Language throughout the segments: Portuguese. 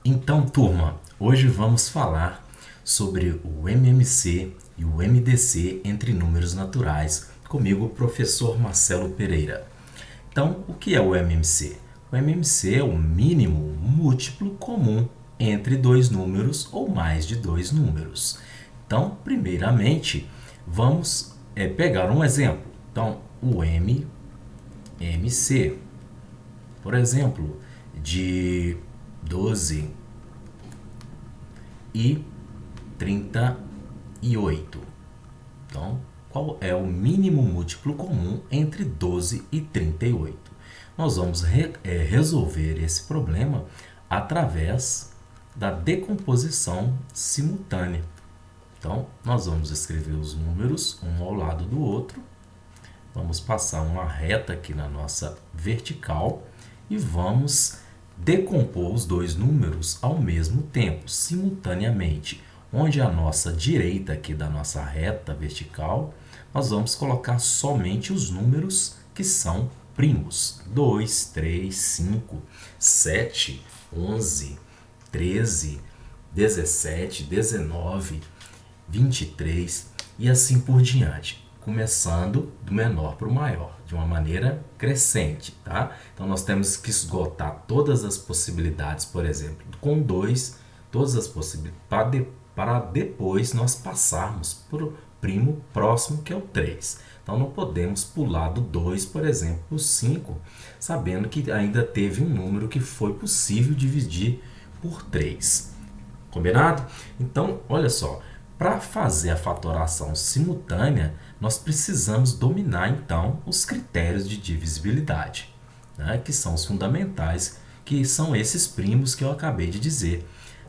Então, turma, hoje vamos falar sobre o MMC e o MDC entre números naturais, comigo, o professor Marcelo Pereira. Então, o que é o MMC? O MMC é o mínimo múltiplo comum entre dois números ou mais de dois números. Então, primeiramente, vamos pegar um exemplo. Então, o MMC, por exemplo, de 12 e 38. Então, qual é o mínimo múltiplo comum entre 12 e 38? Nós vamos resolver esse problema através da decomposição simultânea. Então, nós vamos escrever os números um ao lado do outro. Vamos passar uma reta aqui na nossa vertical e vamos decompor os dois números ao mesmo tempo, simultaneamente. Onde a nossa direita aqui da nossa reta vertical, nós vamos colocar somente os números que são primos. 2, 3, 5, 7, 11, 13, 17, 19, 23 e assim por diante, começando do menor para o maior, de uma maneira crescente, tá? Então, nós temos que esgotar todas as possibilidades, por exemplo, com 2, todas as possibilidades, para depois nós passarmos para o primo próximo, que é o 3. Então, não podemos pular do 2, por exemplo, para o 5, sabendo que ainda teve um número que foi possível dividir por 3. Combinado? Então, olha só, para fazer a fatoração simultânea, nós precisamos dominar, então, os critérios de divisibilidade, né, que são os fundamentais, que são esses primos que eu acabei de dizer.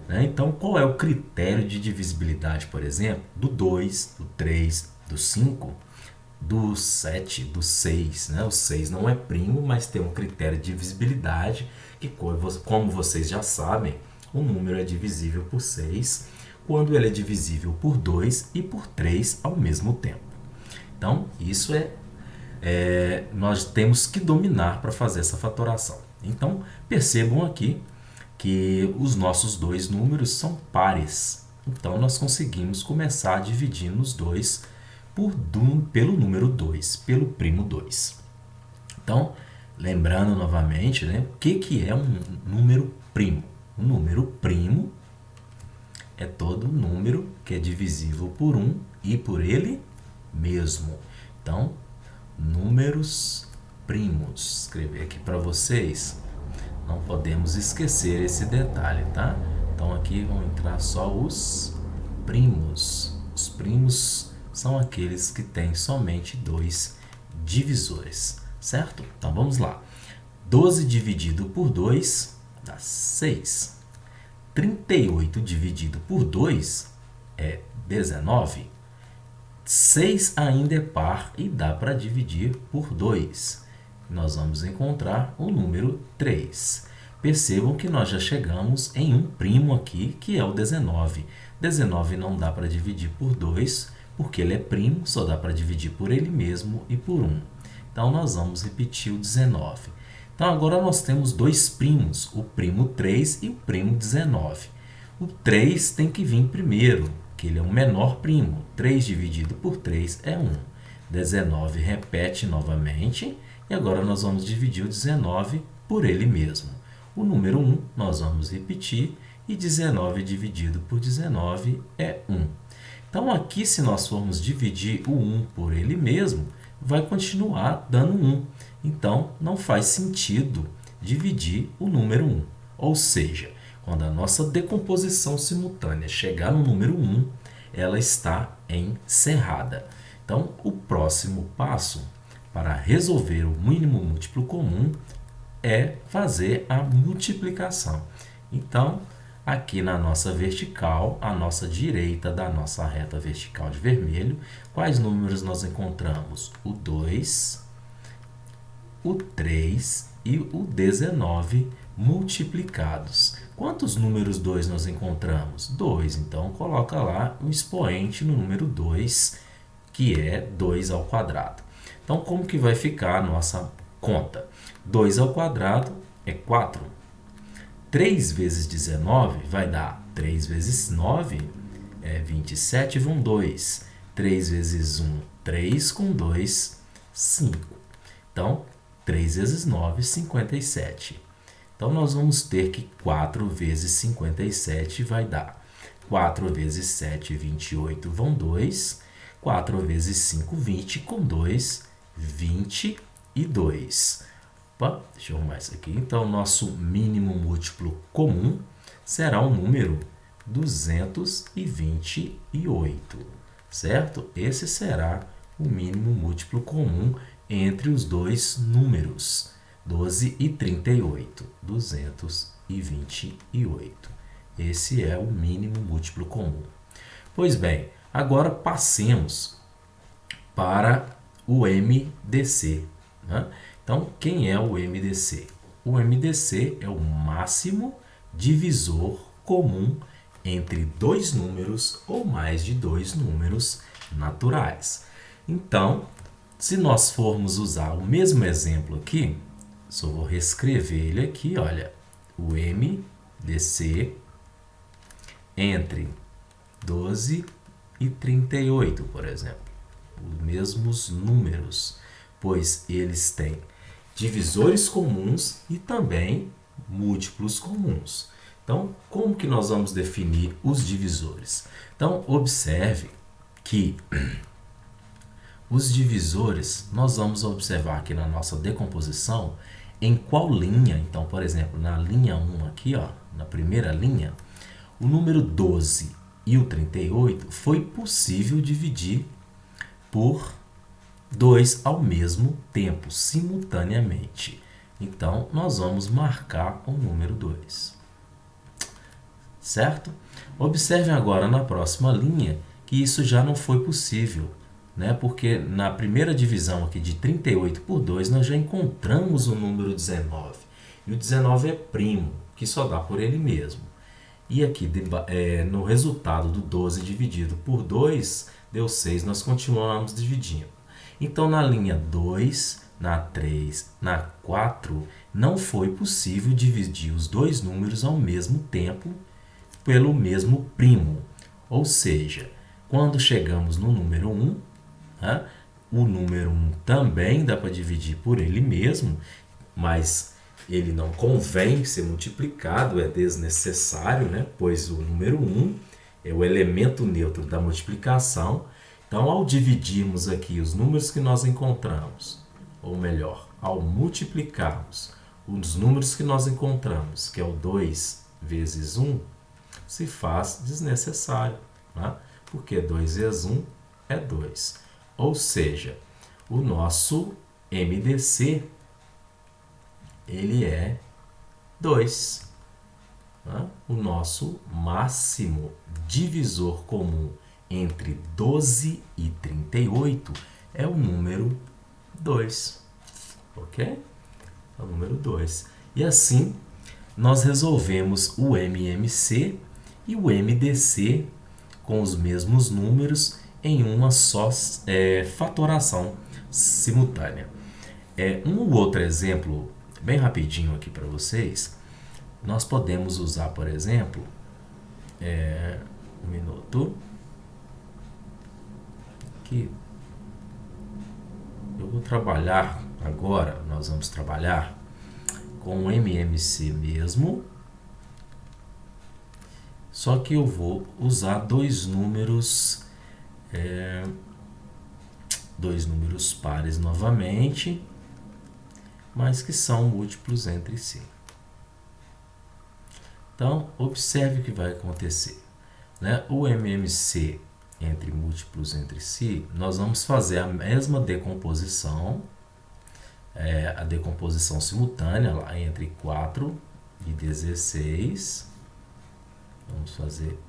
Então, qual é o critério de divisibilidade, por exemplo, do 2, do 3, do 5, do 7, do 6? O 6 não é primo, mas tem um critério de divisibilidade, que, como vocês já sabem, o número é divisível por 6 quando ele é divisível por 2 e por 3 ao mesmo tempo. Então, isso nós temos que dominar para fazer essa fatoração. Então, percebam aqui que os nossos dois números são pares. Então, nós conseguimos começar dividindo os dois pelo número 2, pelo primo 2. Então, lembrando novamente, o que é um número primo? Um número primo é todo número que é divisível por 1 e por ele mesmo. Então, números primos. Escrever aqui para vocês. Não podemos esquecer esse detalhe, tá? Então, aqui vão entrar só os primos. Os primos são aqueles que têm somente dois divisores, certo? Então, vamos lá. 12 dividido por 2 dá 6. 38 dividido por 2 é 19. 6 ainda é par e dá para dividir por 2. Nós vamos encontrar o número 3. Percebam que nós já chegamos em um primo aqui, que é o 19. 19 não dá para dividir por 2, porque ele é primo, só dá para dividir por ele mesmo e por 1. Então, nós vamos repetir o 19. Então, agora nós temos dois primos, o primo 3 e o primo 19. O 3 tem que vir primeiro, que ele é o menor primo. 3 dividido por 3 é 1. 19 repete novamente, e agora nós vamos dividir o 19 por ele mesmo. O número 1 nós vamos repetir, e 19 dividido por 19 é 1. Então, aqui, se nós formos dividir o 1 por ele mesmo, vai continuar dando 1. Então, não faz sentido dividir o número 1. Ou seja, quando a nossa decomposição simultânea chegar no número 1, ela está encerrada. Então, o próximo passo para resolver o mínimo múltiplo comum é fazer a multiplicação. Então, aqui na nossa vertical, à nossa direita da nossa reta vertical de vermelho, quais números nós encontramos? O 2, o 3 e o 19 multiplicados. Quantos números 2 nós encontramos? 2. Então, coloca lá o expoente no número 2, que é 2 ao quadrado. Então, como que vai ficar a nossa conta? 2 ao quadrado é 4. 3 vezes 19 vai dar 3 vezes 9 é 27, vão 2. 3 vezes 1, 3, com 2, 5. Então, 3 vezes 9, 57. Então, nós vamos ter que 4 vezes 57 vai dar 4 vezes 7, 28, vão 2. 4 vezes 5, 20, com 2, 22. Opa, deixa eu arrumar isso aqui. Então, nosso mínimo múltiplo comum será o número 228, certo? Esse será o mínimo múltiplo comum entre os dois números, 12 e 38, 228. Esse é o mínimo múltiplo comum. Pois bem, agora passemos para o MDC, né? Então, quem é o MDC? O MDC é o máximo divisor comum entre dois números ou mais de dois números naturais. Então, se nós formos usar o mesmo exemplo aqui, só vou reescrever ele aqui, olha, o MDC entre 12 e 38, por exemplo, os mesmos números, pois eles têm divisores comuns e também múltiplos comuns. Então, como que nós vamos definir os divisores? Então, observe que os divisores, nós vamos observar aqui na nossa decomposição em qual linha. Então, por exemplo, na linha 1 aqui, ó, na primeira linha, o número 12 e o 38 foi possível dividir por 2 ao mesmo tempo, simultaneamente. Então, nós vamos marcar o número 2. Certo? Observe agora na próxima linha que isso já não foi possível, né? Porque na primeira divisão aqui de 38 por 2, nós já encontramos o número 19. E o 19 é primo, que só dá por ele mesmo. E aqui, no resultado do 12 dividido por 2, deu 6, nós continuamos dividindo. Então, na linha 2, na 3, na 4, não foi possível dividir os dois números ao mesmo tempo pelo mesmo primo. Ou seja, quando chegamos no número 1, né, o número 1 também dá para dividir por ele mesmo, mas ele não convém ser multiplicado, é desnecessário, né? Pois o número 1 é o elemento neutro da multiplicação. Então, ao dividirmos aqui os números que nós encontramos, ou melhor, ao multiplicarmos os números que nós encontramos, que é o 2 vezes 1, se faz desnecessário, né? Porque 2 vezes 1 é 2. Ou seja, o nosso MDC, ele é 2. Né? O nosso máximo divisor comum entre 12 e 38 é o número 2. Ok? É o número 2. E assim, nós resolvemos o MMC e o MDC com os mesmos números em uma só fatoração simultânea. Um outro exemplo, bem rapidinho aqui para vocês, nós podemos usar, por exemplo, um minuto, que eu vou trabalhar agora, nós vamos trabalhar com o MMC mesmo, só que eu vou usar dois números pares novamente, mas que são múltiplos entre si. Então, observe o que vai acontecer, né? O MMC entre múltiplos entre si, nós vamos fazer a mesma decomposição, a decomposição simultânea lá entre 4 e 16. Vamos fazer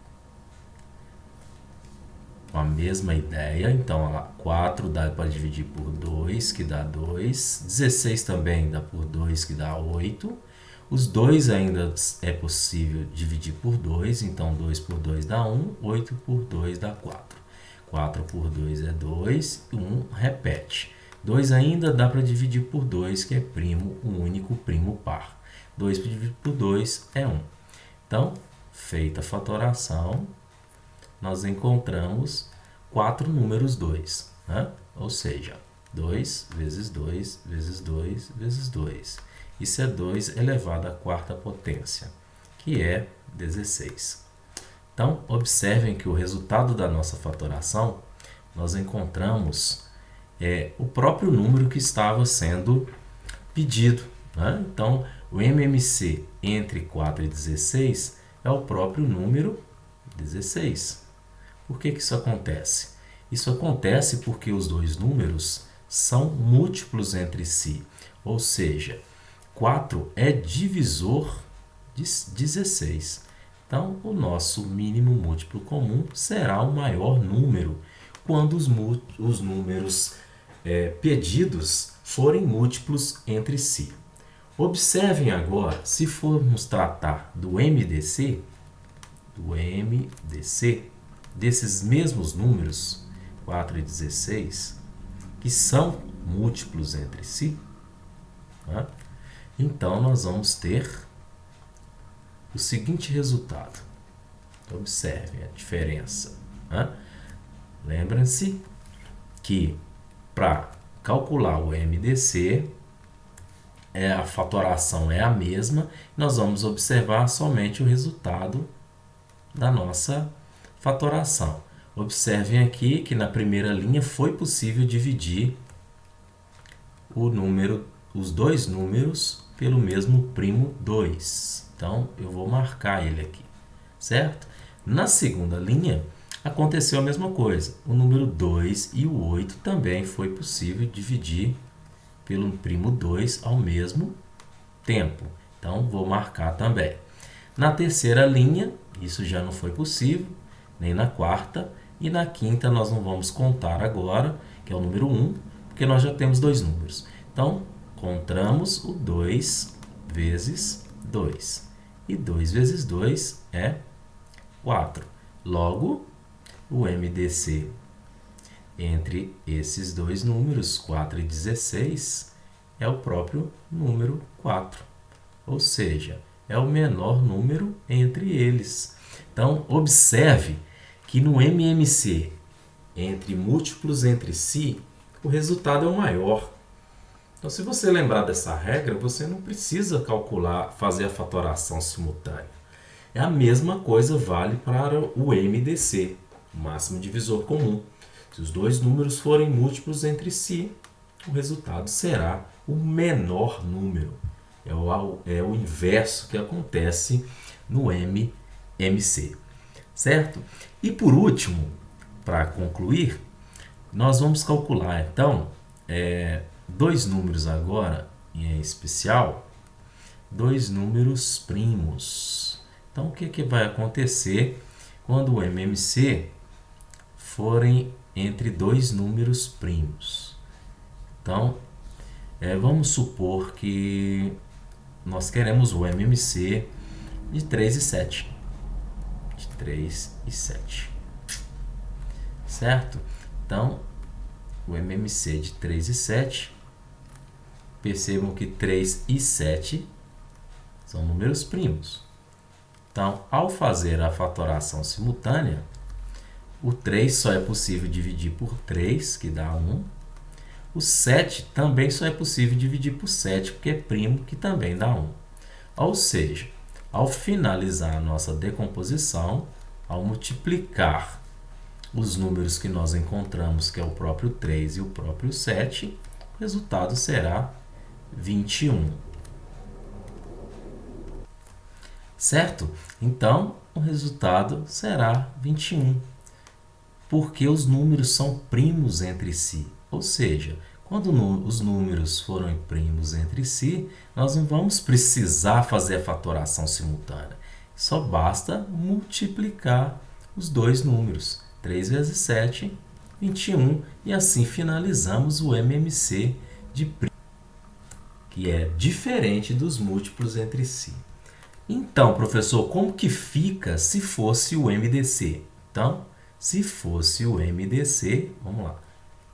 com a mesma ideia. Então, 4 dá para dividir por 2, que dá 2. 16 também dá por 2, que dá 8. Os 2 ainda é possível dividir por 2, então 2 por 2 dá 1, 8 por 2 dá 4. 4 por 2 é 2, 1 repete. 2 ainda dá para dividir por 2, que é primo, um único primo par. 2 dividido por 2 é 1. Então, feita a fatoração, nós encontramos 4 números 2, né? Ou seja, 2 vezes 2 vezes 2 vezes 2. Isso é 2 elevado à quarta potência, que é 16. Então, observem que o resultado da nossa fatoração, nós encontramos o próprio número que estava sendo pedido, né? Então, o MMC entre 4 e 16 é o próprio número 16. Por que isso acontece? Isso acontece porque os dois números são múltiplos entre si, ou seja, 4 é divisor de 16. Então, o nosso mínimo múltiplo comum será o maior número quando os números pedidos forem múltiplos entre si. Observem agora, se formos tratar do MDC, desses mesmos números, 4 e 16, que são múltiplos entre si, né? Então, nós vamos ter o seguinte resultado. Observem a diferença, né? Lembrem-se que para calcular o MDC, a fatoração é a mesma, nós vamos observar somente o resultado da nossa fatoração. Observem aqui que na primeira linha foi possível dividir os dois números pelo mesmo primo 2. Então, eu vou marcar ele aqui, certo? Na segunda linha, aconteceu a mesma coisa. O número 2 e o 8 também foi possível dividir pelo primo 2 ao mesmo tempo. Então, vou marcar também. Na terceira linha, isso já não foi possível, nem na quarta. E na quinta, nós não vamos contar agora, que é o número 1, porque nós já temos dois números. Então, encontramos o 2 vezes 2. E 2 vezes 2 é 4. Logo, o MDC entre esses dois números, 4 e 16, é o próprio número 4. Ou seja, é o menor número entre eles. Então, observe que no MMC, entre múltiplos entre si, o resultado é o maior. Então, se você lembrar dessa regra, você não precisa fazer a fatoração simultânea. A mesma coisa vale para o MDC, o máximo divisor comum. Se os dois números forem múltiplos entre si, o resultado será o menor número. É o inverso que acontece no MMC, certo? E por último, para concluir, nós vamos calcular então dois números agora, em especial, dois números primos. Então, o que vai acontecer quando o MMC forem entre dois números primos? Então, vamos supor que nós queremos o MMC de 3 e 7. De 3 e 7. Certo? Então, o MMC de 3 e 7, percebam que 3 e 7 são números primos. Então, ao fazer a fatoração simultânea, o 3 só é possível dividir por 3, que dá 1. O 7 também só é possível dividir por 7, porque é primo, que também dá 1. Ou seja, ao finalizar a nossa decomposição, ao multiplicar os números que nós encontramos, que é o próprio 3 e o próprio 7, o resultado será 21. Certo? Então, o resultado será 21, porque os números são primos entre si. Ou seja, quando os números forem primos entre si, nós não vamos precisar fazer a fatoração simultânea. Só basta multiplicar os dois números. 3 vezes 7, 21, e assim finalizamos o MMC de primo, que é diferente dos múltiplos entre si. Então, professor, como que fica se fosse o MDC? Então, se fosse o MDC, vamos lá.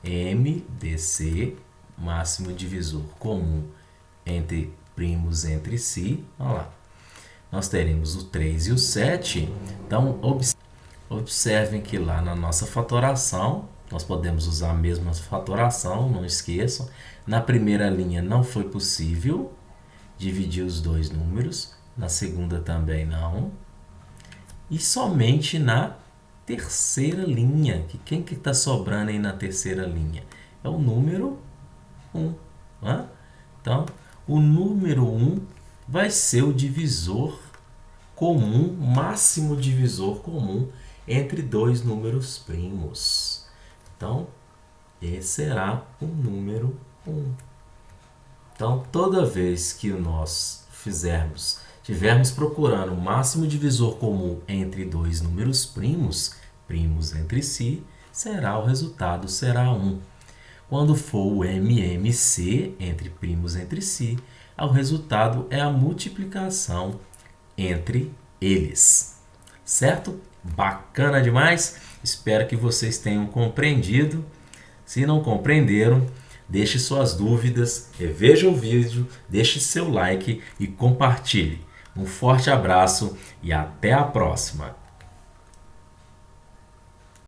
MDC, máximo divisor comum entre primos entre si. Olha lá. Nós teremos o 3 e o 7. Então, observem que lá na nossa fatoração, nós podemos usar a mesma fatoração, não esqueçam. Na primeira linha não foi possível dividir os dois números, na segunda também não. E somente na terceira linha, que quem que está sobrando aí na terceira linha? É o número 1. Né? Então, o número 1 vai ser o divisor comum, máximo divisor comum entre dois números primos. Então, esse será o número 1. Então, toda vez que nós estivermos procurando o máximo divisor comum entre dois números primos entre si, o resultado será 1. Quando for o MMC, entre primos entre si, o resultado é a multiplicação entre eles. Certo? Bacana demais? Espero que vocês tenham compreendido. Se não compreenderam, deixe suas dúvidas, reveja o vídeo, deixe seu like e compartilhe. Um forte abraço e até a próxima!